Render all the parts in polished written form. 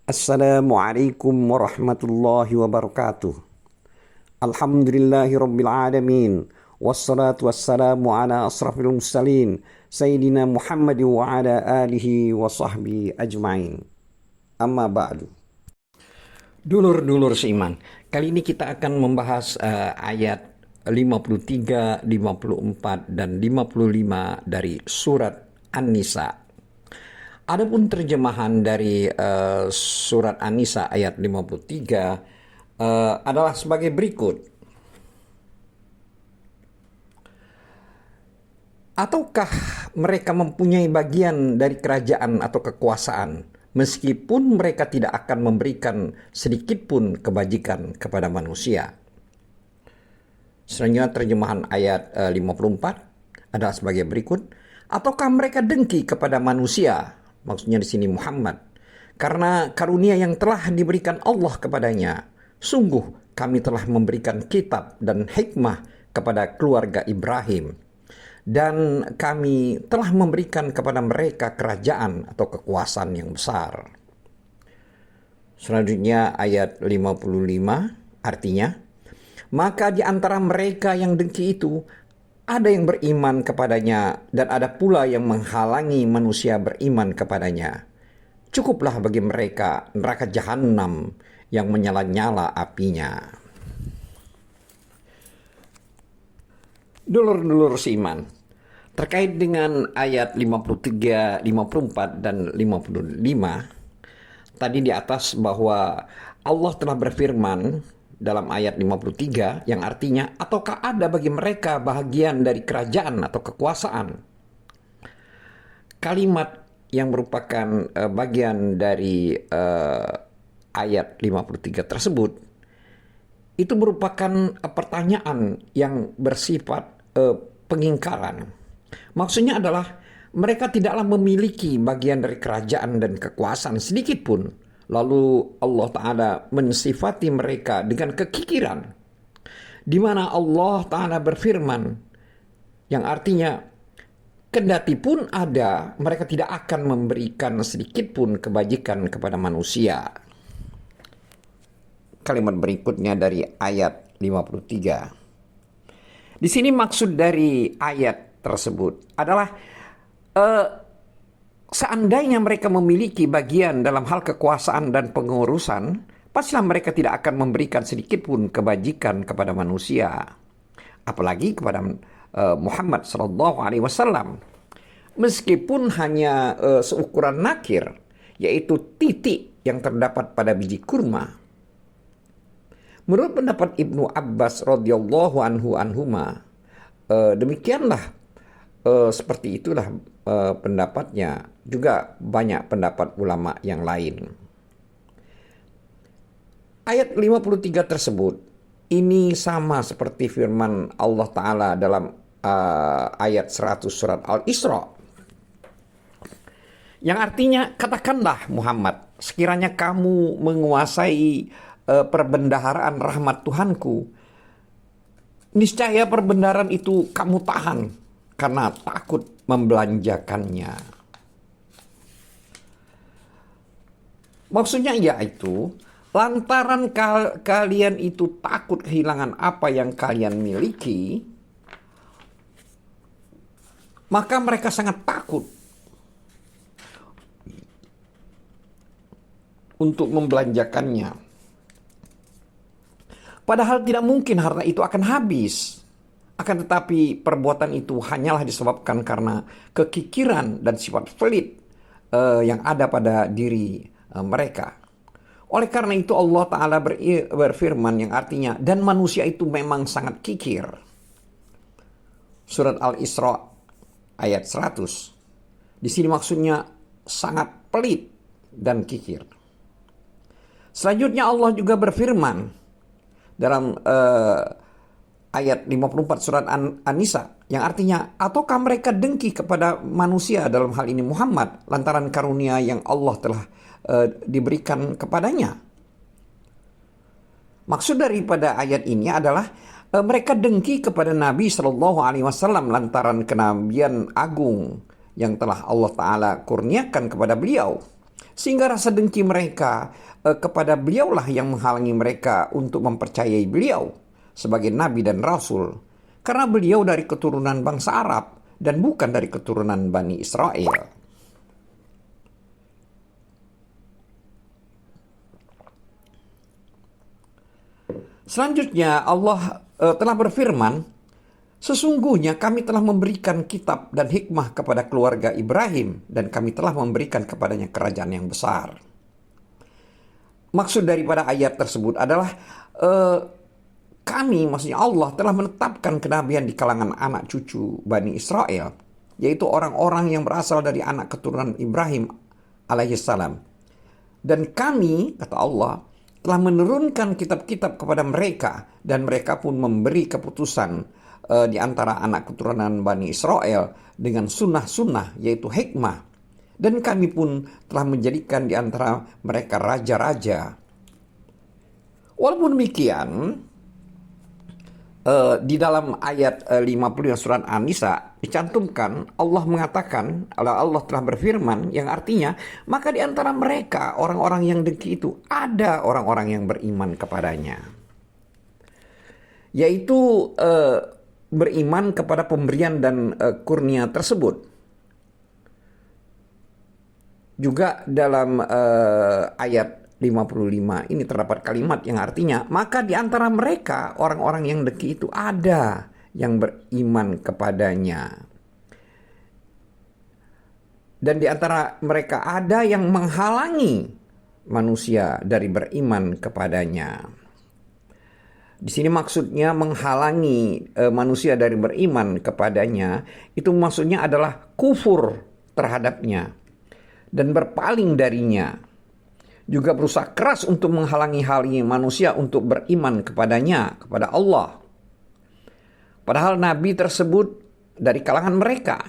Assalamualaikum warahmatullahi wabarakatuh. Alhamdulillahi rabbil alamin. Wassalatu wassalamu ala asrafil mursalin Sayyidina Muhammad wa ala alihi wa sahbihi ajma'in. Amma ba'du. Dulur-dulur seiman, kali ini kita akan membahas ayat 53, 54, dan 55 dari surat An-Nisa. Adapun terjemahan dari surat An-Nisa ayat 53 adalah sebagai berikut. Ataukah mereka mempunyai bagian dari kerajaan atau kekuasaan, meskipun mereka tidak akan memberikan sedikit pun kebajikan kepada manusia? Selanjutnya terjemahan ayat 54 adalah sebagai berikut. Ataukah mereka dengki kepada manusia? Maksudnya di sini Muhammad. Karena karunia yang telah diberikan Allah kepadanya. Sungguh kami telah memberikan kitab dan hikmah kepada keluarga Ibrahim. Dan kami telah memberikan kepada mereka kerajaan atau kekuasaan yang besar. Selanjutnya ayat 55 artinya, maka di antara mereka yang dengki itu ada yang beriman kepadanya dan ada pula yang menghalangi manusia beriman kepadanya. Cukuplah bagi mereka neraka jahanam yang menyala-nyala apinya. Dulur-dulur seiman, terkait dengan ayat 53, 54, dan 55, tadi di atas bahwa Allah telah berfirman dalam ayat 53 yang artinya, ataukah ada bagi mereka bahagian dari kerajaan atau kekuasaan? Kalimat yang merupakan bagian dari ayat 53 tersebut itu merupakan pertanyaan yang bersifat pengingkaran. Maksudnya adalah mereka tidaklah memiliki bagian dari kerajaan dan kekuasaan sedikit pun. Lalu Allah Ta'ala mensifati mereka dengan kekikiran, di mana Allah Ta'ala berfirman yang artinya, kendati pun ada, mereka tidak akan memberikan sedikit pun kebajikan kepada manusia. Kalimat berikutnya dari ayat 53. Di sini maksud dari ayat tersebut adalah seandainya mereka memiliki bagian dalam hal kekuasaan dan pengurusan, pastilah mereka tidak akan memberikan sedikit pun kebajikan kepada manusia, apalagi kepada Muhammad SAW. Meskipun hanya seukuran nakir, yaitu titik yang terdapat pada biji kurma. Menurut pendapat Ibnu Abbas radhiyallahu anhuma, demikianlah seperti itulah pendapatnya. Juga banyak pendapat ulama yang lain. Ayat 53 tersebut ini sama seperti firman Allah Ta'ala dalam ayat 100 surat Al-Isra, yang artinya, katakanlah Muhammad, sekiranya kamu menguasai perbendaharaan rahmat Tuhanku, niscaya perbendaharaan itu kamu tahan karena takut membelanjakannya. Maksudnya yaitu, lantaran kalian itu takut kehilangan apa yang kalian miliki, maka mereka sangat takut untuk membelanjakannya. Padahal tidak mungkin harta itu akan habis. Akan tetapi perbuatan itu hanyalah disebabkan karena kekikiran dan sifat pelit yang ada pada diri mereka. Oleh karena itu Allah Ta'ala berfirman yang artinya, dan manusia itu memang sangat kikir. Surat Al-Isra ayat 100. Di sini maksudnya sangat pelit dan kikir. Selanjutnya Allah juga berfirman dalam ayat 54 surat An-Nisa yang artinya, ataukah mereka dengki kepada manusia, dalam hal ini Muhammad, lantaran karunia yang Allah telah diberikan kepadanya. Maksud daripada ayat ini adalah mereka dengki kepada Nabi SAW lantaran kenabian agung yang telah Allah Ta'ala kurniakan kepada beliau. Sehingga rasa dengki mereka kepada beliaulah yang menghalangi mereka untuk mempercayai beliau sebagai nabi dan rasul. Karena beliau dari keturunan bangsa Arab dan bukan dari keturunan Bani Israel. Selanjutnya Allah telah berfirman, sesungguhnya kami telah memberikan kitab dan hikmah kepada keluarga Ibrahim dan kami telah memberikan kepadanya kerajaan yang besar. Maksud daripada ayat tersebut adalah kami, maksudnya Allah telah menetapkan kenabian di kalangan anak cucu Bani Israel, yaitu orang-orang yang berasal dari anak keturunan Ibrahim alaihissalam. Dan kami, kata Allah, telah menurunkan kitab-kitab kepada mereka dan mereka pun memberi keputusan di antara anak keturunan Bani Israel dengan sunnah-sunnah, yaitu hikmah. Dan kami pun telah menjadikan di antara mereka raja-raja. Walaupun demikian, di dalam ayat 50 surat An-Nisa dicantumkan, Allah mengatakan, Allah telah berfirman yang artinya, maka di antara mereka orang-orang yang dengki itu ada orang-orang yang beriman kepadanya, yaitu beriman kepada pemberian dan kurnia tersebut. Juga dalam ayat 55 ini terdapat kalimat yang artinya, maka di antara mereka orang-orang yang dengki itu ada yang beriman kepadanya. Dan di antara mereka ada yang menghalangi manusia dari beriman kepadanya. Di sini maksudnya menghalangi manusia dari beriman kepadanya, itu maksudnya adalah kufur terhadapnya dan berpaling darinya. Juga berusaha keras untuk menghalangi manusia untuk beriman kepadanya, kepada Allah. Padahal Nabi tersebut dari kalangan mereka,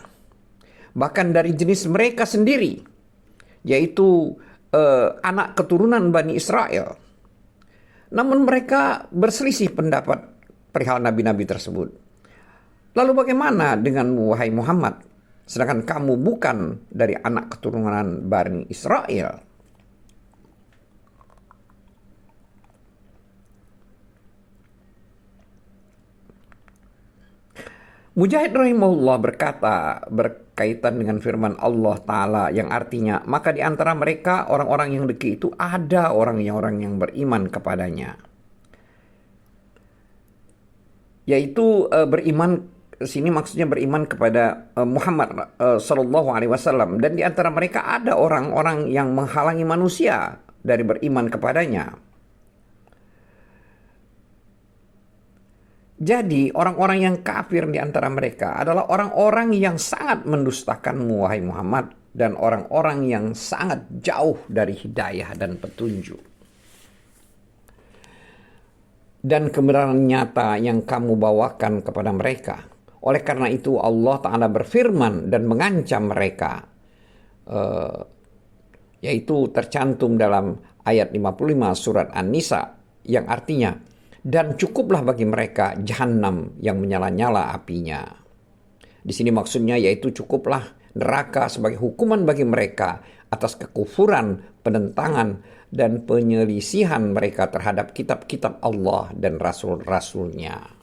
bahkan dari jenis mereka sendiri, yaitu anak keturunan Bani Israel. Namun mereka berselisih pendapat perihal nabi-nabi tersebut. Lalu bagaimana denganmu, wahai Muhammad, sedangkan kamu bukan dari anak keturunan Bani Israel? Mujahid rahimahullah berkata berkaitan dengan firman Allah Ta'ala yang artinya, maka di antara mereka orang-orang yang dengki itu ada orang-orang yang beriman kepadanya. Yaitu beriman, sini maksudnya beriman kepada Muhammad Sallallahu Alaihi Wasallam. Dan di antara mereka ada orang-orang yang menghalangi manusia dari beriman kepadanya. Jadi orang-orang yang kafir di antara mereka adalah orang-orang yang sangat mendustakanmu, wahai Muhammad, dan orang-orang yang sangat jauh dari hidayah dan petunjuk. Dan kebenaran nyata yang kamu bawakan kepada mereka. Oleh karena itu Allah Ta'ala berfirman dan mengancam mereka, yaitu tercantum dalam ayat 55 surat An-Nisa yang artinya, dan cukuplah bagi mereka jahanam yang menyala-nyala apinya. Di sini maksudnya yaitu cukuplah neraka sebagai hukuman bagi mereka atas kekufuran, penentangan, dan penyelisihan mereka terhadap kitab-kitab Allah dan rasul-rasulnya.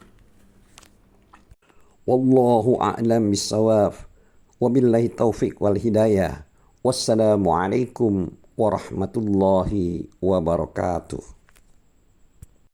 Wallahu a'lam bissawab. Wabillahi taufiq wal hidayah. Wassalamualaikum warahmatullahi wabarakatuh.